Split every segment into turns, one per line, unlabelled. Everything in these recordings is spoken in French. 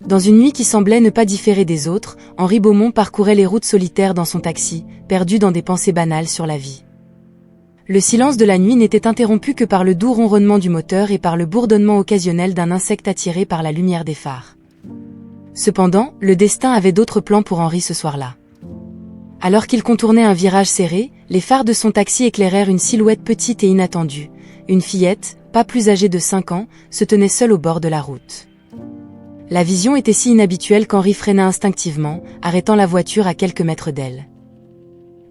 Dans une nuit qui semblait ne pas différer des autres, Henri Beaumont parcourait les routes solitaires dans son taxi, perdu dans des pensées banales sur la vie. Le silence de la nuit n'était interrompu que par le doux ronronnement du moteur et par le bourdonnement occasionnel d'un insecte attiré par la lumière des phares. Cependant, le destin avait d'autres plans pour Henri ce soir-là. Alors qu'il contournait un virage serré, les phares de son taxi éclairèrent une silhouette petite et inattendue. Une fillette, pas plus âgée de 5 ans, se tenait seule au bord de la route. La vision était si inhabituelle qu'Henri freina instinctivement, arrêtant la voiture à quelques mètres d'elle.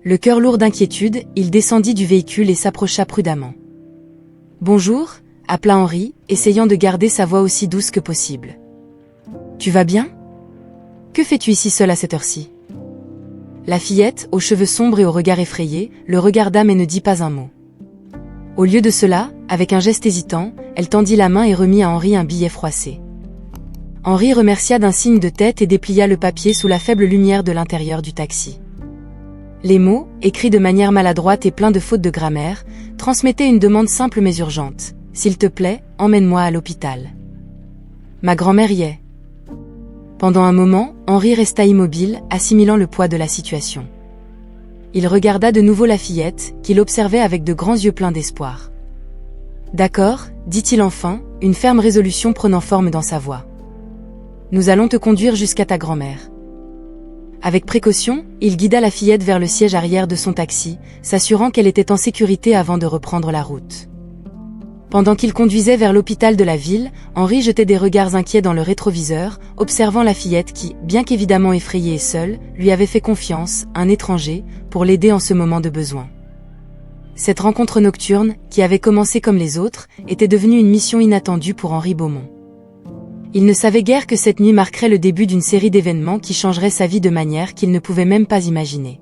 Le cœur lourd d'inquiétude, il descendit du véhicule et s'approcha prudemment. « Bonjour » appela Henri, essayant de garder sa voix aussi douce que possible. « Tu vas bien ? Que fais-tu ici seule à cette heure-ci » La fillette, aux cheveux sombres et au regard effrayé, le regarda mais ne dit pas un mot. Au lieu de cela, avec un geste hésitant, elle tendit la main et remit à Henri un billet froissé. Henri remercia d'un signe de tête et déplia le papier sous la faible lumière de l'intérieur du taxi. Les mots, écrits de manière maladroite et pleins de fautes de grammaire, transmettaient une demande simple mais urgente. « S'il te plaît, emmène-moi à l'hôpital. » Ma grand-mère y est. Pendant un moment, Henri resta immobile, assimilant le poids de la situation. Il regarda de nouveau la fillette, qu'il observait avec de grands yeux pleins d'espoir. « D'accord, » dit-il enfin, une ferme résolution prenant forme dans sa voix. « Nous allons te conduire jusqu'à ta grand-mère. » Avec précaution, il guida la fillette vers le siège arrière de son taxi, s'assurant qu'elle était en sécurité avant de reprendre la route. Pendant qu'il conduisait vers l'hôpital de la ville, Henri jetait des regards inquiets dans le rétroviseur, observant la fillette qui, bien qu'évidemment effrayée et seule, lui avait fait confiance, un étranger, pour l'aider en ce moment de besoin. Cette rencontre nocturne, qui avait commencé comme les autres, était devenue une mission inattendue pour Henri Beaumont. Il ne savait guère que cette nuit marquerait le début d'une série d'événements qui changeraient sa vie de manière qu'il ne pouvait même pas imaginer.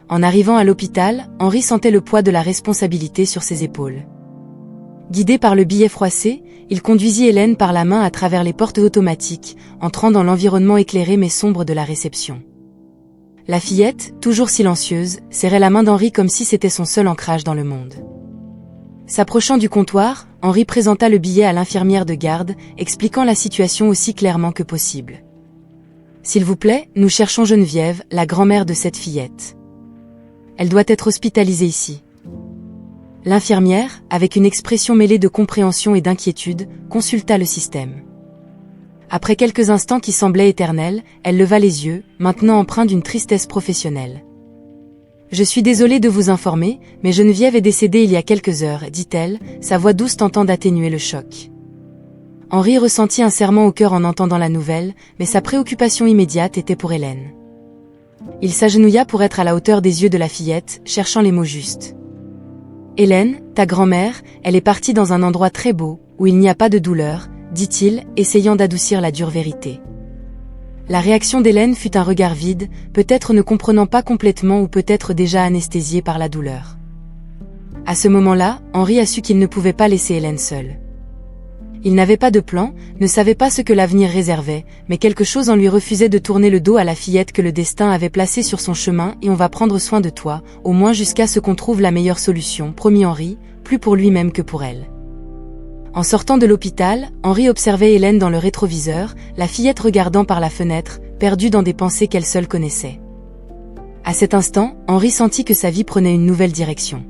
En arrivant à l'hôpital, Henri sentait le poids de la responsabilité sur ses épaules. Guidé par le billet froissé, il conduisit Hélène par la main à travers les portes automatiques, entrant dans l'environnement éclairé mais sombre de la réception. La fillette, toujours silencieuse, serrait la main d'Henri comme si c'était son seul ancrage dans le monde. S'approchant du comptoir, Henri présenta le billet à l'infirmière de garde, expliquant la situation aussi clairement que possible. « S'il vous plaît, nous cherchons Geneviève, la grand-mère de cette fillette. Elle doit être hospitalisée ici. » L'infirmière, avec une expression mêlée de compréhension et d'inquiétude, consulta le système. Après quelques instants qui semblaient éternels, elle leva les yeux, maintenant empreints d'une tristesse professionnelle. « Je suis désolée de vous informer, mais Geneviève est décédée il y a quelques heures, » dit-elle, sa voix douce tentant d'atténuer le choc. Henri ressentit un serrement au cœur en entendant la nouvelle, mais sa préoccupation immédiate était pour Hélène. Il s'agenouilla pour être à la hauteur des yeux de la fillette, cherchant les mots justes. « Hélène, ta grand-mère, elle est partie dans un endroit très beau, où il n'y a pas de douleur, » dit-il, essayant d'adoucir la dure vérité. La réaction d'Hélène fut un regard vide, peut-être ne comprenant pas complètement ou peut-être déjà anesthésiée par la douleur. À ce moment-là, Henri a su qu'il ne pouvait pas laisser Hélène seule. Il n'avait pas de plan, ne savait pas ce que l'avenir réservait, mais quelque chose en lui refusait de tourner le dos à la fillette que le destin avait placée sur son chemin et on va prendre soin de toi, au moins jusqu'à ce qu'on trouve la meilleure solution, promit Henri, plus pour lui-même que pour elle. En sortant de l'hôpital, Henri observait Hélène dans le rétroviseur, la fillette regardant par la fenêtre, perdue dans des pensées qu'elle seule connaissait. À cet instant, Henri sentit que sa vie prenait une nouvelle direction.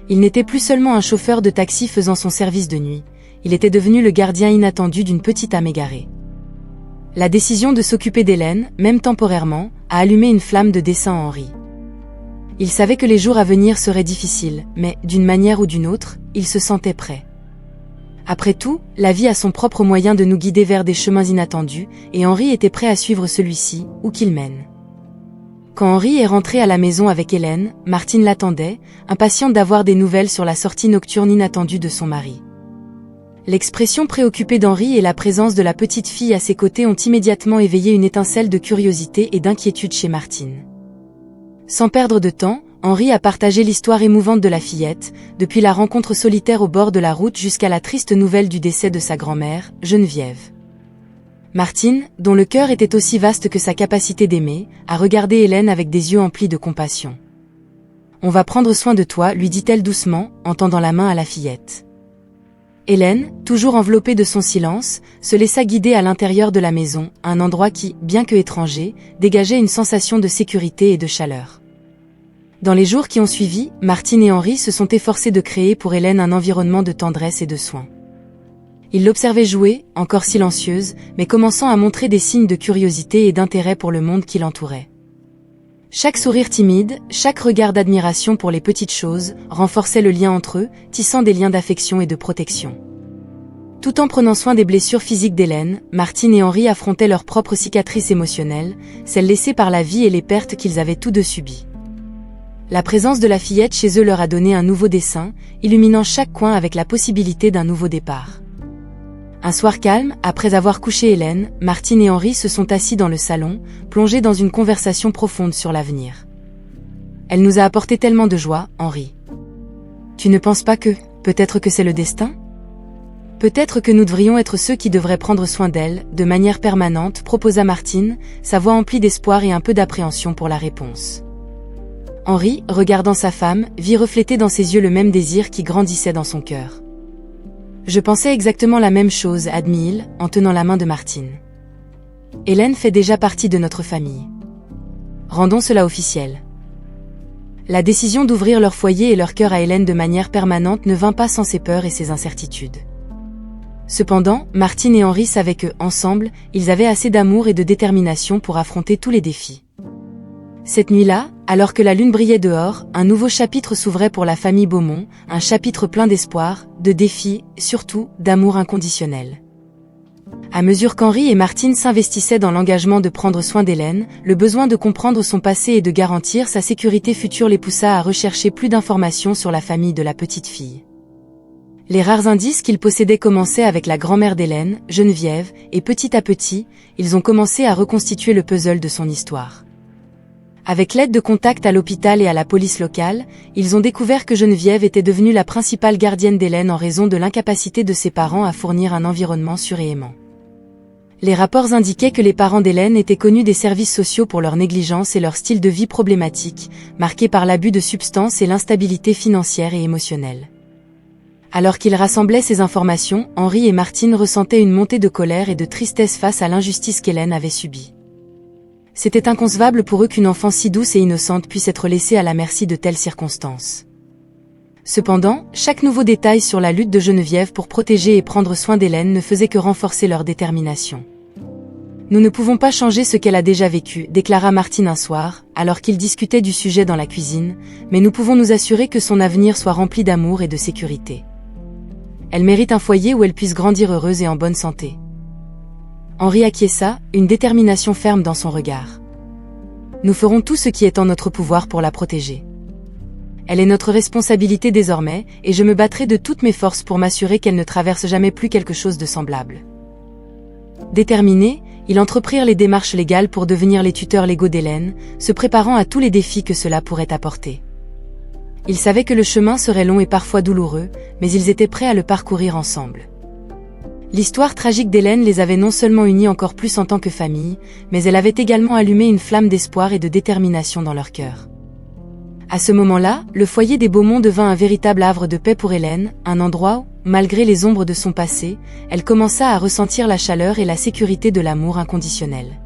Il n'était plus seulement un chauffeur de taxi faisant son service de nuit, il était devenu le gardien inattendu d'une petite âme égarée. La décision de s'occuper d'Hélène, même temporairement, a allumé une flamme de dessein en Henri. Il savait que les jours à venir seraient difficiles, mais, d'une manière ou d'une autre, il se sentait prêt. Après tout, la vie a son propre moyen de nous guider vers des chemins inattendus, et Henri était prêt à suivre celui-ci, où qu'il mène. Quand Henri est rentré à la maison avec Hélène, Martine l'attendait, impatiente d'avoir des nouvelles sur la sortie nocturne inattendue de son mari. L'expression préoccupée d'Henri et la présence de la petite fille à ses côtés ont immédiatement éveillé une étincelle de curiosité et d'inquiétude chez Martine. Sans perdre de temps, Henri a partagé l'histoire émouvante de la fillette, depuis la rencontre solitaire au bord de la route jusqu'à la triste nouvelle du décès de sa grand-mère, Geneviève. Martine, dont le cœur était aussi vaste que sa capacité d'aimer, a regardé Hélène avec des yeux emplis de compassion. « On va prendre soin de toi, lui dit-elle doucement, en tendant la main à la fillette. Hélène, toujours enveloppée de son silence, se laissa guider à l'intérieur de la maison, un endroit qui, bien que étranger, dégageait une sensation de sécurité et de chaleur. Dans les jours qui ont suivi, Martine et Henri se sont efforcés de créer pour Hélène un environnement de tendresse et de soins. Ils l'observaient jouer, encore silencieuse, mais commençant à montrer des signes de curiosité et d'intérêt pour le monde qui l'entourait. Chaque sourire timide, chaque regard d'admiration pour les petites choses, renforçait le lien entre eux, tissant des liens d'affection et de protection. Tout en prenant soin des blessures physiques d'Hélène, Martine et Henri affrontaient leurs propres cicatrices émotionnelles, celles laissées par la vie et les pertes qu'ils avaient tous deux subies. La présence de la fillette chez eux leur a donné un nouveau dessin, illuminant chaque coin avec la possibilité d'un nouveau départ. Un soir calme, après avoir couché Hélène, Martine et Henri se sont assis dans le salon, plongés dans une conversation profonde sur l'avenir. Elle nous a apporté tellement de joie, Henri. Tu ne penses pas que, peut-être que c'est le destin ? Peut-être que nous devrions être ceux qui devraient prendre soin d'elle, de manière permanente, proposa Martine, sa voix emplie d'espoir et un peu d'appréhension pour la réponse. Henri, regardant sa femme, vit refléter dans ses yeux le même désir qui grandissait dans son cœur. Je pensais exactement la même chose, admit-il, en tenant la main de Martine. Hélène fait déjà partie de notre famille. Rendons cela officiel. La décision d'ouvrir leur foyer et leur cœur à Hélène de manière permanente ne vint pas sans ses peurs et ses incertitudes. Cependant, Martine et Henri savaient que, ensemble, ils avaient assez d'amour et de détermination pour affronter tous les défis. Cette nuit-là, alors que la lune brillait dehors, un nouveau chapitre s'ouvrait pour la famille Beaumont, un chapitre plein d'espoir, de défis, surtout, d'amour inconditionnel. À mesure qu'Henri et Martine s'investissaient dans l'engagement de prendre soin d'Hélène, le besoin de comprendre son passé et de garantir sa sécurité future les poussa à rechercher plus d'informations sur la famille de la petite fille. Les rares indices qu'ils possédaient commençaient avec la grand-mère d'Hélène, Geneviève, et petit à petit, ils ont commencé à reconstituer le puzzle de son histoire. Avec l'aide de contacts à l'hôpital et à la police locale, ils ont découvert que Geneviève était devenue la principale gardienne d'Hélène en raison de l'incapacité de ses parents à fournir un environnement sûr et aimant. Les rapports indiquaient que les parents d'Hélène étaient connus des services sociaux pour leur négligence et leur style de vie problématique, marqué par l'abus de substances et l'instabilité financière et émotionnelle. Alors qu'ils rassemblaient ces informations, Henri et Martine ressentaient une montée de colère et de tristesse face à l'injustice qu'Hélène avait subie. C'était inconcevable pour eux qu'une enfant si douce et innocente puisse être laissée à la merci de telles circonstances. Cependant, chaque nouveau détail sur la lutte de Geneviève pour protéger et prendre soin d'Hélène ne faisait que renforcer leur détermination. « Nous ne pouvons pas changer ce qu'elle a déjà vécu », déclara Martine un soir, alors qu'ils discutaient du sujet dans la cuisine, mais nous pouvons nous assurer que son avenir soit rempli d'amour et de sécurité. Elle mérite un foyer où elle puisse grandir heureuse et en bonne santé. Henri acquiesça, une détermination ferme dans son regard. Nous ferons tout ce qui est en notre pouvoir pour la protéger. Elle est notre responsabilité désormais, et je me battrai de toutes mes forces pour m'assurer qu'elle ne traverse jamais plus quelque chose de semblable. Déterminés, ils entreprirent les démarches légales pour devenir les tuteurs légaux d'Hélène, se préparant à tous les défis que cela pourrait apporter. Ils savaient que le chemin serait long et parfois douloureux, mais ils étaient prêts à le parcourir ensemble. L'histoire tragique d'Hélène les avait non seulement unis encore plus en tant que famille, mais elle avait également allumé une flamme d'espoir et de détermination dans leur cœur. À ce moment-là, le foyer des Beaumont devint un véritable havre de paix pour Hélène, un endroit où, malgré les ombres de son passé, elle commença à ressentir la chaleur et la sécurité de l'amour inconditionnel.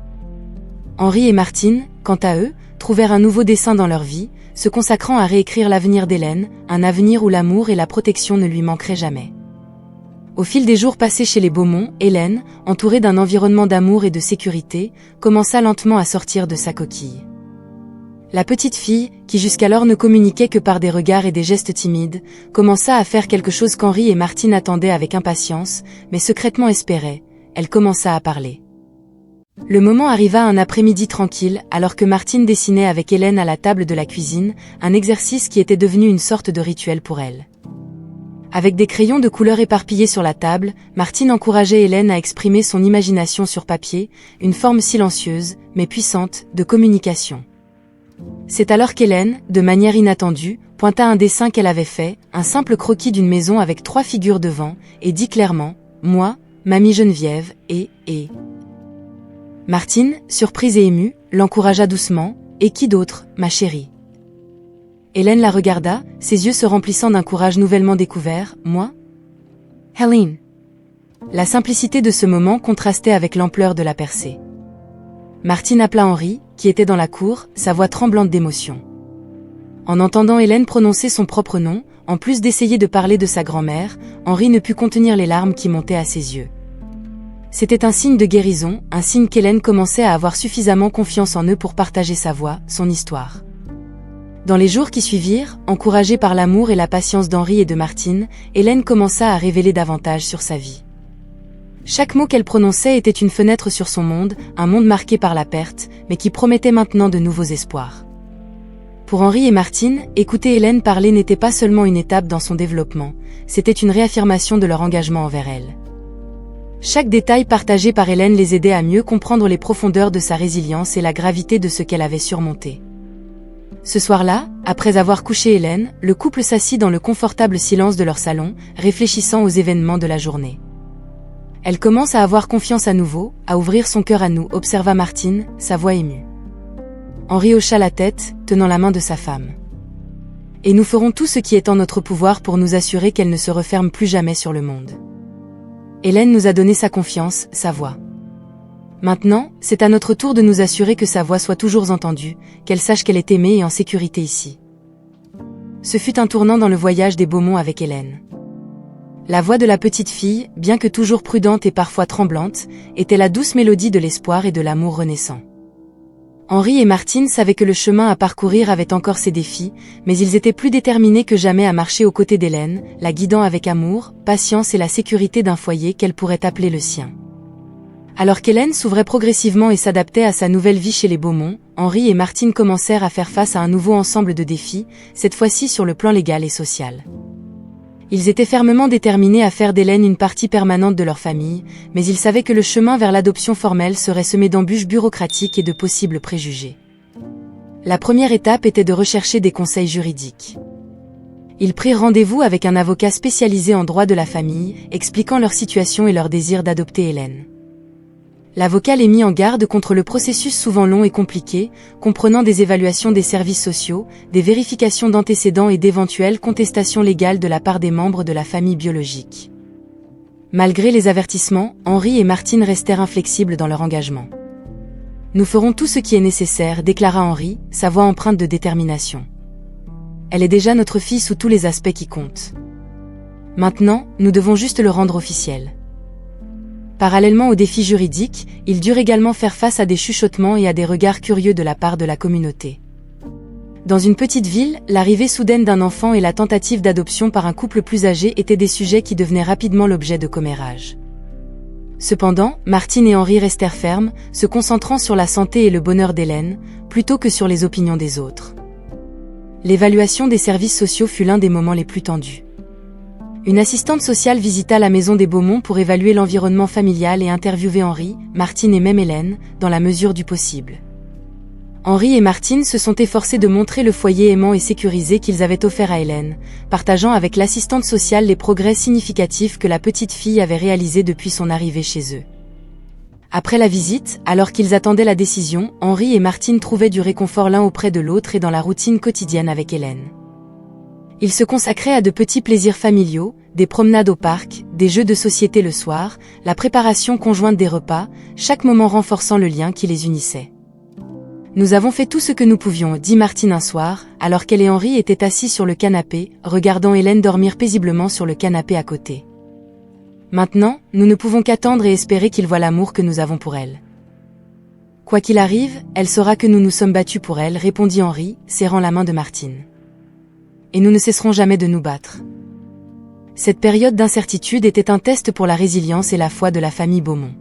Henri et Martine, quant à eux, trouvèrent un nouveau dessein dans leur vie, se consacrant à réécrire l'avenir d'Hélène, un avenir où l'amour et la protection ne lui manqueraient jamais. Au fil des jours passés chez les Beaumont, Hélène, entourée d'un environnement d'amour et de sécurité, commença lentement à sortir de sa coquille. La petite fille, qui jusqu'alors ne communiquait que par des regards et des gestes timides, commença à faire quelque chose qu'Henri et Martine attendaient avec impatience, mais secrètement espéraient. Elle commença à parler. Le moment arriva un après-midi tranquille, alors que Martine dessinait avec Hélène à la table de la cuisine, un exercice qui était devenu une sorte de rituel pour elle. Avec des crayons de couleur éparpillés sur la table, Martine encourageait Hélène à exprimer son imagination sur papier, une forme silencieuse, mais puissante, de communication. C'est alors qu'Hélène, de manière inattendue, pointa un dessin qu'elle avait fait, un simple croquis d'une maison avec 3 figures devant, et dit clairement « Moi, Mamie Geneviève, et... » Martine, surprise et émue, l'encouragea doucement « Et qui d'autre, ma chérie ?» Hélène la regarda, ses yeux se remplissant d'un courage nouvellement découvert. « Moi » Hélène. La simplicité de ce moment contrastait avec l'ampleur de la percée. Martine appela Henri, qui était dans la cour, sa voix tremblante d'émotion. En entendant Hélène prononcer son propre nom, en plus d'essayer de parler de sa grand-mère, Henri ne put contenir les larmes qui montaient à ses yeux. C'était un signe de guérison, un signe qu'Hélène commençait à avoir suffisamment confiance en eux pour partager sa voix, son histoire. Dans les jours qui suivirent, encouragée par l'amour et la patience d'Henri et de Martine, Hélène commença à révéler davantage sur sa vie. Chaque mot qu'elle prononçait était une fenêtre sur son monde, un monde marqué par la perte, mais qui promettait maintenant de nouveaux espoirs. Pour Henri et Martine, écouter Hélène parler n'était pas seulement une étape dans son développement, c'était une réaffirmation de leur engagement envers elle. Chaque détail partagé par Hélène les aidait à mieux comprendre les profondeurs de sa résilience et la gravité de ce qu'elle avait surmonté. Ce soir-là, après avoir couché Hélène, le couple s'assit dans le confortable silence de leur salon, réfléchissant aux événements de la journée. « Elle commence à avoir confiance à nouveau, à ouvrir son cœur à nous », observa Martine, sa voix émue. Henri hocha la tête, tenant la main de sa femme. « Et nous ferons tout ce qui est en notre pouvoir pour nous assurer qu'elle ne se referme plus jamais sur le monde. » Hélène nous a donné sa confiance, sa voix. Maintenant, c'est à notre tour de nous assurer que sa voix soit toujours entendue, qu'elle sache qu'elle est aimée et en sécurité ici. Ce fut un tournant dans le voyage des Beaumont avec Hélène. La voix de la petite fille, bien que toujours prudente et parfois tremblante, était la douce mélodie de l'espoir et de l'amour renaissant. Henri et Martine savaient que le chemin à parcourir avait encore ses défis, mais ils étaient plus déterminés que jamais à marcher aux côtés d'Hélène, la guidant avec amour, patience et la sécurité d'un foyer qu'elle pourrait appeler le sien. Alors qu'Hélène s'ouvrait progressivement et s'adaptait à sa nouvelle vie chez les Beaumont, Henri et Martine commencèrent à faire face à un nouveau ensemble de défis, cette fois-ci sur le plan légal et social. Ils étaient fermement déterminés à faire d'Hélène une partie permanente de leur famille, mais ils savaient que le chemin vers l'adoption formelle serait semé d'embûches bureaucratiques et de possibles préjugés. La première étape était de rechercher des conseils juridiques. Ils prirent rendez-vous avec un avocat spécialisé en droit de la famille, expliquant leur situation et leur désir d'adopter Hélène. L'avocat les mit en garde contre le processus souvent long et compliqué, comprenant des évaluations des services sociaux, des vérifications d'antécédents et d'éventuelles contestations légales de la part des membres de la famille biologique. Malgré les avertissements, Henri et Martine restèrent inflexibles dans leur engagement. « Nous ferons tout ce qui est nécessaire », déclara Henri, sa voix empreinte de détermination. « Elle est déjà notre fille sous tous les aspects qui comptent. Maintenant, nous devons juste le rendre officiel. » Parallèlement aux défis juridiques, ils durent également faire face à des chuchotements et à des regards curieux de la part de la communauté. Dans une petite ville, l'arrivée soudaine d'un enfant et la tentative d'adoption par un couple plus âgé étaient des sujets qui devenaient rapidement l'objet de commérages. Cependant, Martine et Henri restèrent fermes, se concentrant sur la santé et le bonheur d'Hélène, plutôt que sur les opinions des autres. L'évaluation des services sociaux fut l'un des moments les plus tendus. Une assistante sociale visita la maison des Beaumont pour évaluer l'environnement familial et interviewer Henri, Martine et même Hélène, dans la mesure du possible. Henri et Martine se sont efforcés de montrer le foyer aimant et sécurisé qu'ils avaient offert à Hélène, partageant avec l'assistante sociale les progrès significatifs que la petite fille avait réalisés depuis son arrivée chez eux. Après la visite, alors qu'ils attendaient la décision, Henri et Martine trouvaient du réconfort l'un auprès de l'autre et dans la routine quotidienne avec Hélène. Ils se consacraient à de petits plaisirs familiaux, des promenades au parc, des jeux de société le soir, la préparation conjointe des repas, chaque moment renforçant le lien qui les unissait. « Nous avons fait tout ce que nous pouvions », dit Martine un soir, alors qu'elle et Henri étaient assis sur le canapé, regardant Hélène dormir paisiblement sur le canapé à côté. « Maintenant, nous ne pouvons qu'attendre et espérer qu'il voit l'amour que nous avons pour elle. » « Quoi qu'il arrive, elle saura que nous nous sommes battus pour elle », répondit Henri, serrant la main de Martine. « Et nous ne cesserons jamais de nous battre. » Cette période d'incertitude était un test pour la résilience et la foi de la famille Beaumont.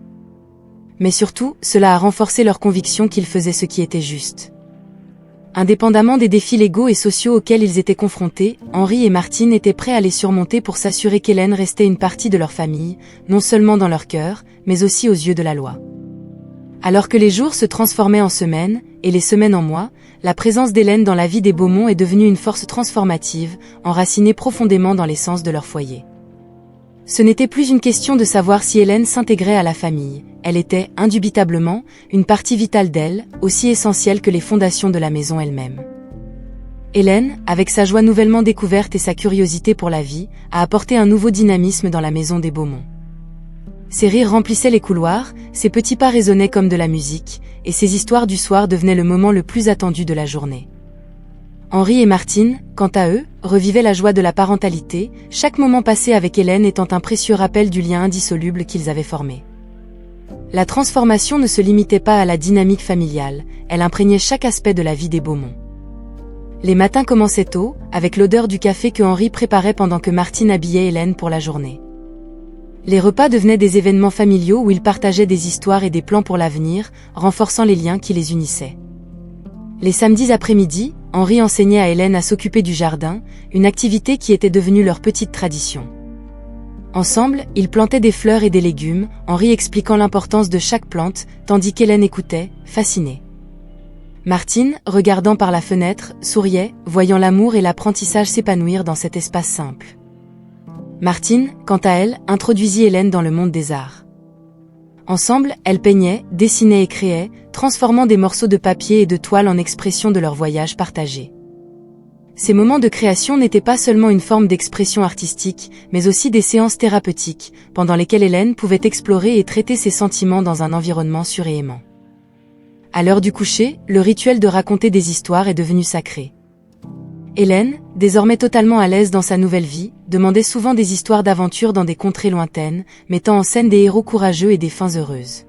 Mais surtout, cela a renforcé leur conviction qu'ils faisaient ce qui était juste. Indépendamment des défis légaux et sociaux auxquels ils étaient confrontés, Henri et Martine étaient prêts à les surmonter pour s'assurer qu'Hélène restait une partie de leur famille, non seulement dans leur cœur, mais aussi aux yeux de la loi. Alors que les jours se transformaient en semaines, et les semaines en mois, la présence d'Hélène dans la vie des Beaumont est devenue une force transformative, enracinée profondément dans l'essence de leur foyer. Ce n'était plus une question de savoir si Hélène s'intégrait à la famille, elle était, indubitablement, une partie vitale d'elle, aussi essentielle que les fondations de la maison elle-même. Hélène, avec sa joie nouvellement découverte et sa curiosité pour la vie, a apporté un nouveau dynamisme dans la maison des Beaumont. Ses rires remplissaient les couloirs, ses petits pas résonnaient comme de la musique, et ses histoires du soir devenaient le moment le plus attendu de la journée. Henri et Martine, quant à eux, revivaient la joie de la parentalité, chaque moment passé avec Hélène étant un précieux rappel du lien indissoluble qu'ils avaient formé. La transformation ne se limitait pas à la dynamique familiale, elle imprégnait chaque aspect de la vie des Beaumont. Les matins commençaient tôt, avec l'odeur du café que Henri préparait pendant que Martine habillait Hélène pour la journée. Les repas devenaient des événements familiaux où ils partageaient des histoires et des plans pour l'avenir, renforçant les liens qui les unissaient. Les samedis après-midi, Henri enseignait à Hélène à s'occuper du jardin, une activité qui était devenue leur petite tradition. Ensemble, ils plantaient des fleurs et des légumes, Henri expliquant l'importance de chaque plante, tandis qu'Hélène écoutait, fascinée. Martine, regardant par la fenêtre, souriait, voyant l'amour et l'apprentissage s'épanouir dans cet espace simple. Martine, quant à elle, introduisit Hélène dans le monde des arts. Ensemble, elles peignaient, dessinaient et créaient, transformant des morceaux de papier et de toile en expression de leur voyage partagé. Ces moments de création n'étaient pas seulement une forme d'expression artistique, mais aussi des séances thérapeutiques, pendant lesquelles Hélène pouvait explorer et traiter ses sentiments dans un environnement sûr et aimant. À l'heure du coucher, le rituel de raconter des histoires est devenu sacré. Hélène, désormais totalement à l'aise dans sa nouvelle vie, demandait souvent des histoires d'aventure dans des contrées lointaines, mettant en scène des héros courageux et des fins heureuses.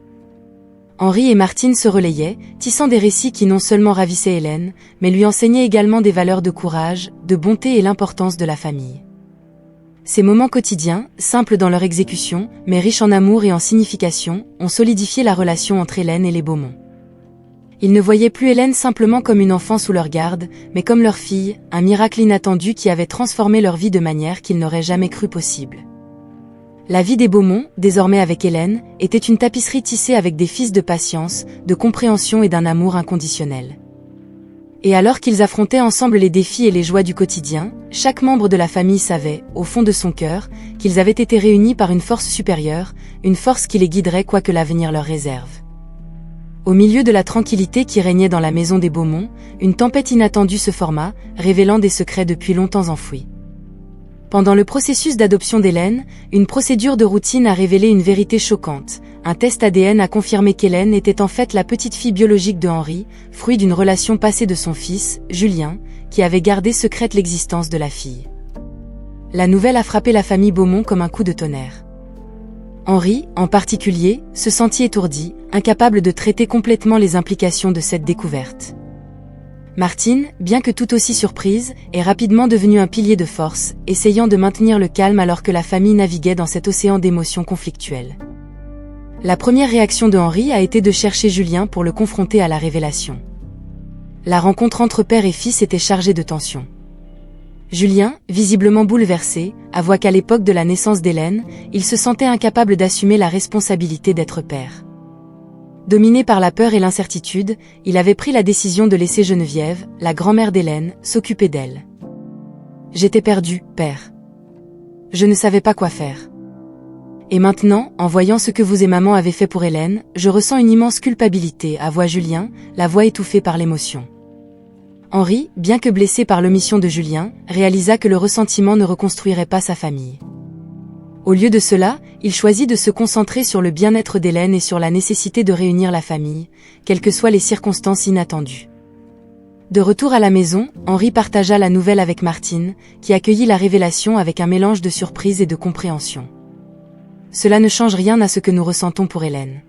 Henri et Martine se relayaient, tissant des récits qui non seulement ravissaient Hélène, mais lui enseignaient également des valeurs de courage, de bonté et l'importance de la famille. Ces moments quotidiens, simples dans leur exécution, mais riches en amour et en signification, ont solidifié la relation entre Hélène et les Beaumont. Ils ne voyaient plus Hélène simplement comme une enfant sous leur garde, mais comme leur fille, un miracle inattendu qui avait transformé leur vie de manière qu'ils n'auraient jamais cru possible. La vie des Beaumont, désormais avec Hélène, était une tapisserie tissée avec des fils de patience, de compréhension et d'un amour inconditionnel. Et alors qu'ils affrontaient ensemble les défis et les joies du quotidien, chaque membre de la famille savait, au fond de son cœur, qu'ils avaient été réunis par une force supérieure, une force qui les guiderait quoi que l'avenir leur réserve. Au milieu de la tranquillité qui régnait dans la maison des Beaumont, une tempête inattendue se forma, révélant des secrets depuis longtemps enfouis. Pendant le processus d'adoption d'Hélène, une procédure de routine a révélé une vérité choquante. Un test ADN a confirmé qu'Hélène était en fait la petite fille biologique de Henri, fruit d'une relation passée de son fils, Julien, qui avait gardé secrète l'existence de la fille. La nouvelle a frappé la famille Beaumont comme un coup de tonnerre. Henri, en particulier, se sentit étourdi, incapable de traiter complètement les implications de cette découverte. Martine, bien que tout aussi surprise, est rapidement devenue un pilier de force, essayant de maintenir le calme alors que la famille naviguait dans cet océan d'émotions conflictuelles. La première réaction de Henri a été de chercher Julien pour le confronter à la révélation. La rencontre entre père et fils était chargée de tension. Julien, visiblement bouleversé, avoua qu'à l'époque de la naissance d'Hélène, il se sentait incapable d'assumer la responsabilité d'être père. Dominé par la peur et l'incertitude, il avait pris la décision de laisser Geneviève, la grand-mère d'Hélène, s'occuper d'elle. « J'étais perdu, père. Je ne savais pas quoi faire. Et maintenant, en voyant ce que vous et maman avez fait pour Hélène, je ressens une immense culpabilité, avoua Julien, la voix étouffée par l'émotion. » Henri, bien que blessé par l'omission de Julien, réalisa que le ressentiment ne reconstruirait pas sa famille. Au lieu de cela, il choisit de se concentrer sur le bien-être d'Hélène et sur la nécessité de réunir la famille, quelles que soient les circonstances inattendues. De retour à la maison, Henri partagea la nouvelle avec Martine, qui accueillit la révélation avec un mélange de surprise et de compréhension. « Cela ne change rien à ce que nous ressentons pour Hélène.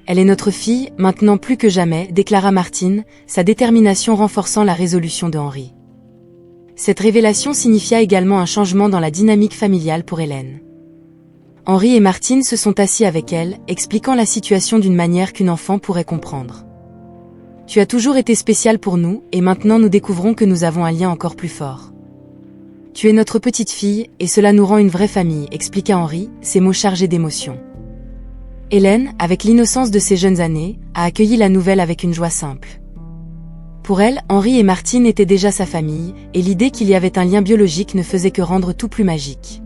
Elle est notre fille, maintenant plus que jamais, déclara Martine, sa détermination renforçant la résolution de Henri. Cette révélation signifia également un changement dans la dynamique familiale pour Hélène. Henri et Martine se sont assis avec elle, expliquant la situation d'une manière qu'une enfant pourrait comprendre. « Tu as toujours été spéciale pour nous, et maintenant nous découvrons que nous avons un lien encore plus fort. Tu es notre petite fille, et cela nous rend une vraie famille, expliqua Henri, ses mots chargés d'émotion. Hélène, avec l'innocence de ses jeunes années, a accueilli la nouvelle avec une joie simple. Pour elle, Henri et Martine étaient déjà sa famille, et l'idée qu'il y avait un lien biologique ne faisait que rendre tout plus magique.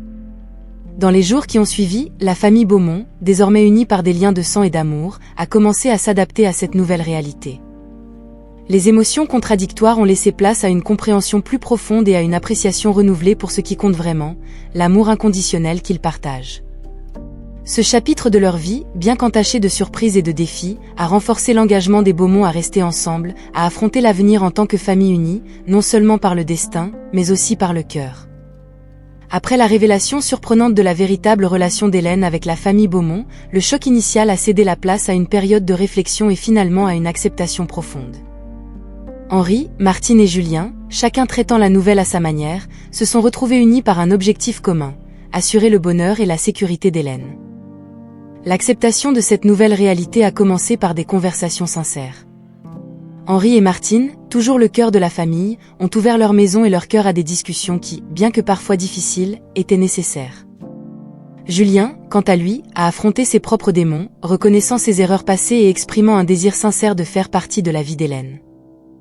Dans les jours qui ont suivi, la famille Beaumont, désormais unie par des liens de sang et d'amour, a commencé à s'adapter à cette nouvelle réalité. Les émotions contradictoires ont laissé place à une compréhension plus profonde et à une appréciation renouvelée pour ce qui compte vraiment, l'amour inconditionnel qu'ils partagent. Ce chapitre de leur vie, bien qu'entaché de surprises et de défis, a renforcé l'engagement des Beaumont à rester ensemble, à affronter l'avenir en tant que famille unie, non seulement par le destin, mais aussi par le cœur. Après la révélation surprenante de la véritable relation d'Hélène avec la famille Beaumont, le choc initial a cédé la place à une période de réflexion et finalement à une acceptation profonde. Henri, Martine et Julien, chacun traitant la nouvelle à sa manière, se sont retrouvés unis par un objectif commun, assurer le bonheur et la sécurité d'Hélène. L'acceptation de cette nouvelle réalité a commencé par des conversations sincères. Henri et Martine, toujours le cœur de la famille, ont ouvert leur maison et leur cœur à des discussions qui, bien que parfois difficiles, étaient nécessaires. Julien, quant à lui, a affronté ses propres démons, reconnaissant ses erreurs passées et exprimant un désir sincère de faire partie de la vie d'Hélène.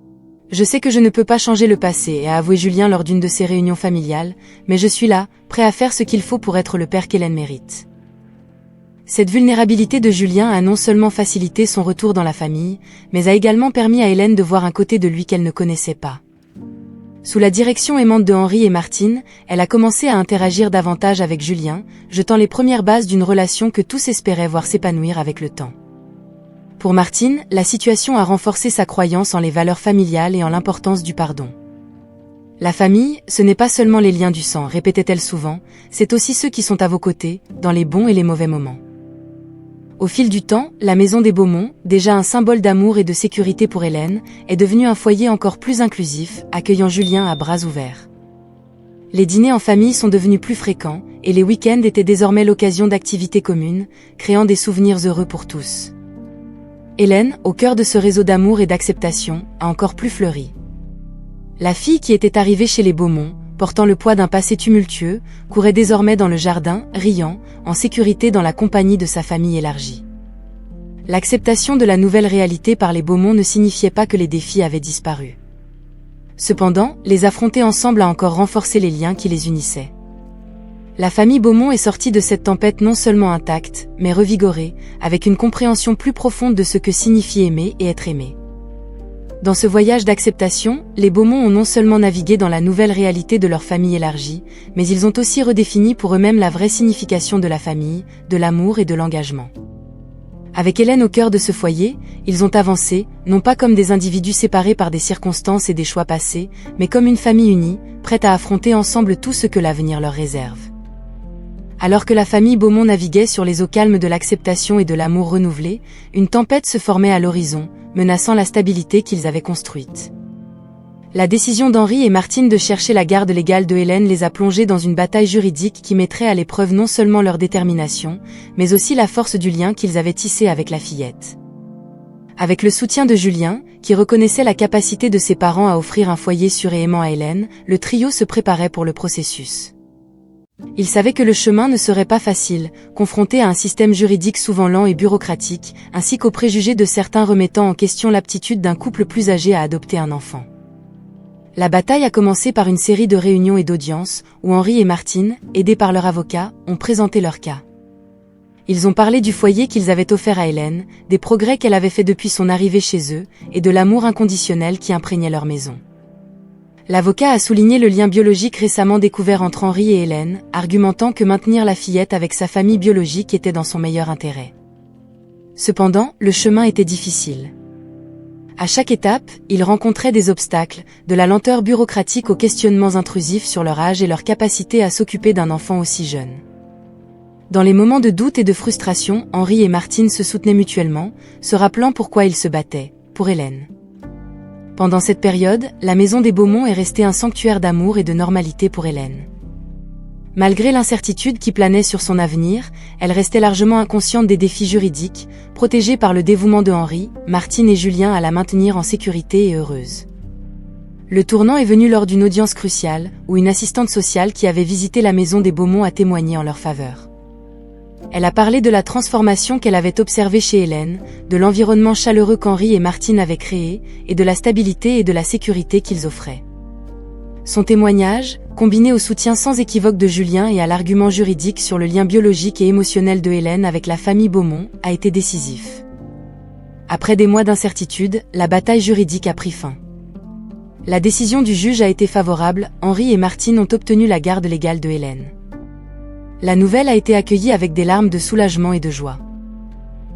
« Je sais que je ne peux pas changer le passé », a avoué Julien lors d'une de ses réunions familiales, mais je suis là, prêt à faire ce qu'il faut pour être le père qu'Hélène mérite. Cette vulnérabilité de Julien a non seulement facilité son retour dans la famille, mais a également permis à Hélène de voir un côté de lui qu'elle ne connaissait pas. Sous la direction aimante de Henri et Martine, elle a commencé à interagir davantage avec Julien, jetant les premières bases d'une relation que tous espéraient voir s'épanouir avec le temps. Pour Martine, la situation a renforcé sa croyance en les valeurs familiales et en l'importance du pardon. La famille, ce n'est pas seulement les liens du sang, répétait-elle souvent, c'est aussi ceux qui sont à vos côtés, dans les bons et les mauvais moments. Au fil du temps, la maison des Beaumont, déjà un symbole d'amour et de sécurité pour Hélène, est devenue un foyer encore plus inclusif, accueillant Julien à bras ouverts. Les dîners en famille sont devenus plus fréquents, et les week-ends étaient désormais l'occasion d'activités communes, créant des souvenirs heureux pour tous. Hélène, au cœur de ce réseau d'amour et d'acceptation, a encore plus fleuri. La fille qui était arrivée chez les Beaumont, portant le poids d'un passé tumultueux, courait désormais dans le jardin, riant, en sécurité dans la compagnie de sa famille élargie. L'acceptation de la nouvelle réalité par les Beaumont ne signifiait pas que les défis avaient disparu. Cependant, les affronter ensemble a encore renforcé les liens qui les unissaient. La famille Beaumont est sortie de cette tempête non seulement intacte, mais revigorée, avec une compréhension plus profonde de ce que signifie aimer et être aimé. Dans ce voyage d'acceptation, les Beaumont ont non seulement navigué dans la nouvelle réalité de leur famille élargie, mais ils ont aussi redéfini pour eux-mêmes la vraie signification de la famille, de l'amour et de l'engagement. Avec Hélène au cœur de ce foyer, ils ont avancé, non pas comme des individus séparés par des circonstances et des choix passés, mais comme une famille unie, prête à affronter ensemble tout ce que l'avenir leur réserve. Alors que la famille Beaumont naviguait sur les eaux calmes de l'acceptation et de l'amour renouvelé, une tempête se formait à l'horizon, menaçant la stabilité qu'ils avaient construite. La décision d'Henri et Martine de chercher la garde légale de Hélène les a plongés dans une bataille juridique qui mettrait à l'épreuve non seulement leur détermination, mais aussi la force du lien qu'ils avaient tissé avec la fillette. Avec le soutien de Julien, qui reconnaissait la capacité de ses parents à offrir un foyer sûr et aimant à Hélène, le trio se préparait pour le processus. Ils savaient que le chemin ne serait pas facile, confrontés à un système juridique souvent lent et bureaucratique, ainsi qu'aux préjugés de certains remettant en question l'aptitude d'un couple plus âgé à adopter un enfant. La bataille a commencé par une série de réunions et d'audiences, où Henri et Martine, aidés par leur avocat, ont présenté leur cas. Ils ont parlé du foyer qu'ils avaient offert à Hélène, des progrès qu'elle avait fait depuis son arrivée chez eux, et de l'amour inconditionnel qui imprégnait leur maison. L'avocat a souligné le lien biologique récemment découvert entre Henri et Hélène, argumentant que maintenir la fillette avec sa famille biologique était dans son meilleur intérêt. Cependant, le chemin était difficile. À chaque étape, ils rencontraient des obstacles, de la lenteur bureaucratique aux questionnements intrusifs sur leur âge et leur capacité à s'occuper d'un enfant aussi jeune. Dans les moments de doute et de frustration, Henri et Martine se soutenaient mutuellement, se rappelant pourquoi ils se battaient, pour Hélène. Pendant cette période, la maison des Beaumont est restée un sanctuaire d'amour et de normalité pour Hélène. Malgré l'incertitude qui planait sur son avenir, elle restait largement inconsciente des défis juridiques, protégée par le dévouement de Henri, Martine et Julien à la maintenir en sécurité et heureuse. Le tournant est venu lors d'une audience cruciale, où une assistante sociale qui avait visité la maison des Beaumont a témoigné en leur faveur. Elle a parlé de la transformation qu'elle avait observée chez Hélène, de l'environnement chaleureux qu'Henri et Martine avaient créé, et de la stabilité et de la sécurité qu'ils offraient. Son témoignage, combiné au soutien sans équivoque de Julien et à l'argument juridique sur le lien biologique et émotionnel de Hélène avec la famille Beaumont, a été décisif. Après des mois d'incertitude, la bataille juridique a pris fin. La décision du juge a été favorable, Henri et Martine ont obtenu la garde légale de Hélène. La nouvelle a été accueillie avec des larmes de soulagement et de joie.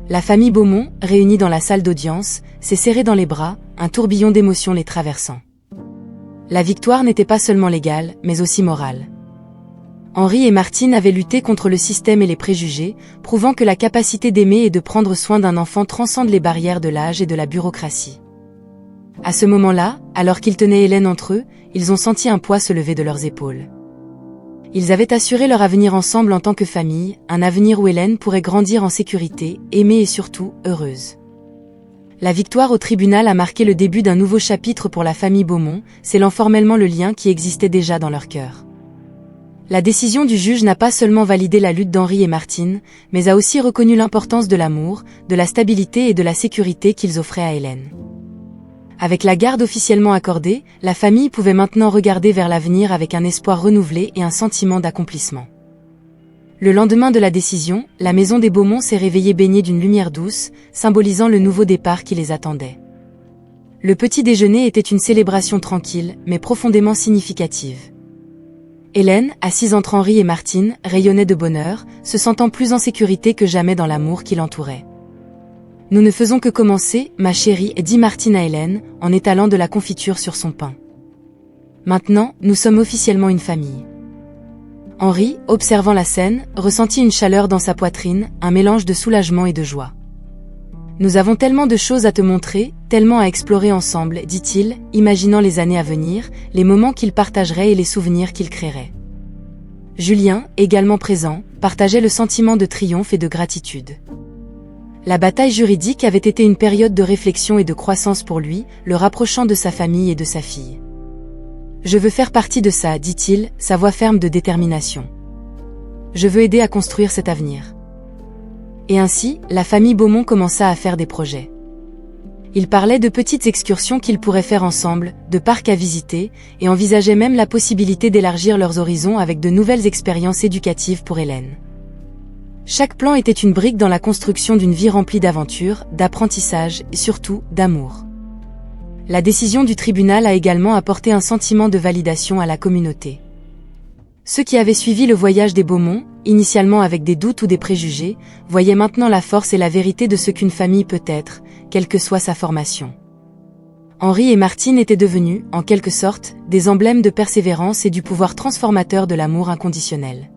La famille Beaumont, réunie dans la salle d'audience, s'est serrée dans les bras, un tourbillon d'émotions les traversant. La victoire n'était pas seulement légale, mais aussi morale. Henri et Martine avaient lutté contre le système et les préjugés, prouvant que la capacité d'aimer et de prendre soin d'un enfant transcende les barrières de l'âge et de la bureaucratie. À ce moment-là, alors qu'ils tenaient Hélène entre eux, ils ont senti un poids se lever de leurs épaules. Ils avaient assuré leur avenir ensemble en tant que famille, un avenir où Hélène pourrait grandir en sécurité, aimée et surtout, heureuse. La victoire au tribunal a marqué le début d'un nouveau chapitre pour la famille Beaumont, scellant formellement le lien qui existait déjà dans leur cœur. La décision du juge n'a pas seulement validé la lutte d'Henri et Martine, mais a aussi reconnu l'importance de l'amour, de la stabilité et de la sécurité qu'ils offraient à Hélène. Avec la garde officiellement accordée, la famille pouvait maintenant regarder vers l'avenir avec un espoir renouvelé et un sentiment d'accomplissement. Le lendemain de la décision, la maison des Beaumont s'est réveillée baignée d'une lumière douce, symbolisant le nouveau départ qui les attendait. Le petit déjeuner était une célébration tranquille, mais profondément significative. Hélène, assise entre Henri et Martine, rayonnait de bonheur, se sentant plus en sécurité que jamais dans l'amour qui l'entourait. « Nous ne faisons que commencer, ma chérie, » dit Martine à Hélène, en étalant de la confiture sur son pain. « Maintenant, nous sommes officiellement une famille. » Henri, observant la scène, ressentit une chaleur dans sa poitrine, un mélange de soulagement et de joie. « Nous avons tellement de choses à te montrer, tellement à explorer ensemble, » dit-il, imaginant les années à venir, les moments qu'ils partageraient et les souvenirs qu'ils créeraient. Julien, également présent, partageait le sentiment de triomphe et de gratitude. La bataille juridique avait été une période de réflexion et de croissance pour lui, le rapprochant de sa famille et de sa fille. « Je veux faire partie de ça, » dit-il, sa voix ferme de détermination. « Je veux aider à construire cet avenir. » Et ainsi, la famille Beaumont commença à faire des projets. Ils parlaient de petites excursions qu'ils pourraient faire ensemble, de parcs à visiter, et envisageaient même la possibilité d'élargir leurs horizons avec de nouvelles expériences éducatives pour Hélène. Chaque plan était une brique dans la construction d'une vie remplie d'aventures, d'apprentissage et surtout, d'amour. La décision du tribunal a également apporté un sentiment de validation à la communauté. Ceux qui avaient suivi le voyage des Beaumont, initialement avec des doutes ou des préjugés, voyaient maintenant la force et la vérité de ce qu'une famille peut être, quelle que soit sa formation. Henri et Martine étaient devenus, en quelque sorte, des emblèmes de persévérance et du pouvoir transformateur de l'amour inconditionnel.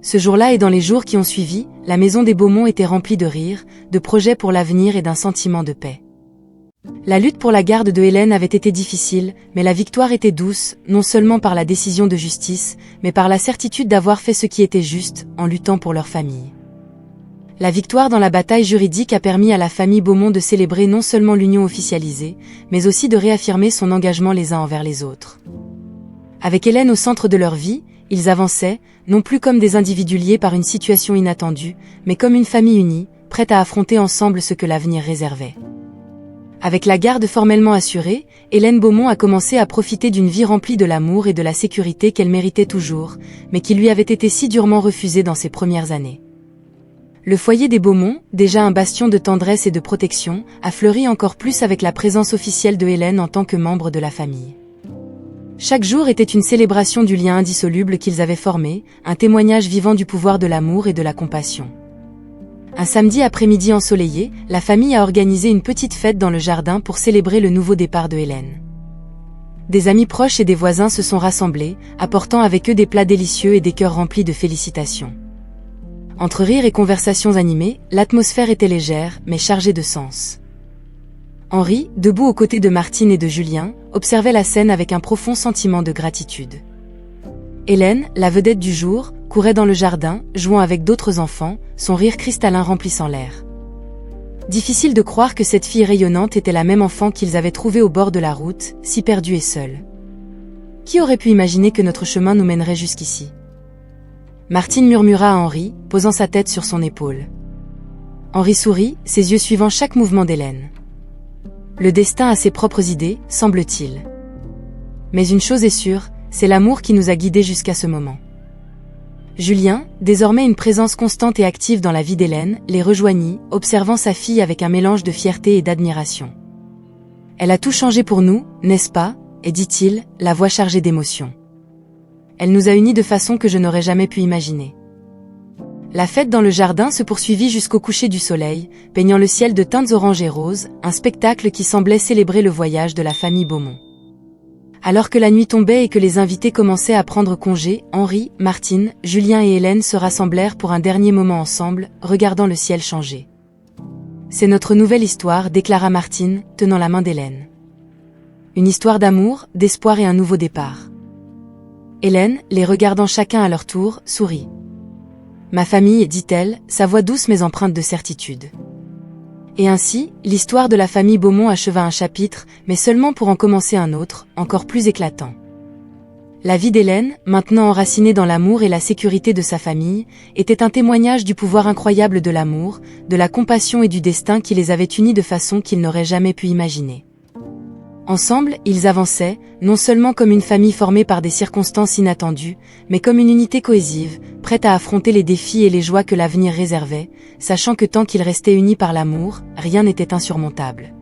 Ce jour-là et dans les jours qui ont suivi, la maison des Beaumont était remplie de rires, de projets pour l'avenir et d'un sentiment de paix. La lutte pour la garde de Hélène avait été difficile, mais la victoire était douce, non seulement par la décision de justice, mais par la certitude d'avoir fait ce qui était juste, en luttant pour leur famille. La victoire dans la bataille juridique a permis à la famille Beaumont de célébrer non seulement l'union officialisée, mais aussi de réaffirmer son engagement les uns envers les autres. Avec Hélène au centre de leur vie, ils avançaient, non plus comme des individus liés par une situation inattendue, mais comme une famille unie, prête à affronter ensemble ce que l'avenir réservait. Avec la garde formellement assurée, Hélène Beaumont a commencé à profiter d'une vie remplie de l'amour et de la sécurité qu'elle méritait toujours, mais qui lui avait été si durement refusée dans ses premières années. Le foyer des Beaumont, déjà un bastion de tendresse et de protection, a fleuri encore plus avec la présence officielle de Hélène en tant que membre de la famille. Chaque jour était une célébration du lien indissoluble qu'ils avaient formé, un témoignage vivant du pouvoir de l'amour et de la compassion. Un samedi après-midi ensoleillé, la famille a organisé une petite fête dans le jardin pour célébrer le nouveau départ de Hélène. Des amis proches et des voisins se sont rassemblés, apportant avec eux des plats délicieux et des cœurs remplis de félicitations. Entre rires et conversations animées, l'atmosphère était légère, mais chargée de sens. Henri, debout aux côtés de Martine et de Julien, observait la scène avec un profond sentiment de gratitude. Hélène, la vedette du jour, courait dans le jardin, jouant avec d'autres enfants, son rire cristallin remplissant l'air. Difficile de croire que cette fille rayonnante était la même enfant qu'ils avaient trouvée au bord de la route, si perdue et seule. Qui aurait pu imaginer que notre chemin nous mènerait jusqu'ici ? Martine murmura à Henri, posant sa tête sur son épaule. Henri sourit, ses yeux suivant chaque mouvement d'Hélène. Le destin a ses propres idées, semble-t-il. Mais une chose est sûre, c'est l'amour qui nous a guidés jusqu'à ce moment. Julien, désormais une présence constante et active dans la vie d'Hélène, les rejoignit, observant sa fille avec un mélange de fierté et d'admiration. « Elle a tout changé pour nous, n'est-ce pas ?» et dit-il, la voix chargée d'émotion. « Elle nous a unis de façon que je n'aurais jamais pu imaginer. » La fête dans le jardin se poursuivit jusqu'au coucher du soleil, peignant le ciel de teintes oranges et roses, un spectacle qui semblait célébrer le voyage de la famille Beaumont. Alors que la nuit tombait et que les invités commençaient à prendre congé, Henri, Martine, Julien et Hélène se rassemblèrent pour un dernier moment ensemble, regardant le ciel changer. « C'est notre nouvelle histoire », déclara Martine, tenant la main d'Hélène. « Une histoire d'amour, d'espoir et un nouveau départ. » Hélène, les regardant chacun à leur tour, sourit. « Ma famille », dit-elle, sa voix douce mais empreinte de certitude. Et ainsi, l'histoire de la famille Beaumont acheva un chapitre, mais seulement pour en commencer un autre, encore plus éclatant. La vie d'Hélène, maintenant enracinée dans l'amour et la sécurité de sa famille, était un témoignage du pouvoir incroyable de l'amour, de la compassion et du destin qui les avait unis de façon qu'ils n'auraient jamais pu imaginer. Ensemble, ils avançaient, non seulement comme une famille formée par des circonstances inattendues, mais comme une unité cohésive, prête à affronter les défis et les joies que l'avenir réservait, sachant que tant qu'ils restaient unis par l'amour, rien n'était insurmontable.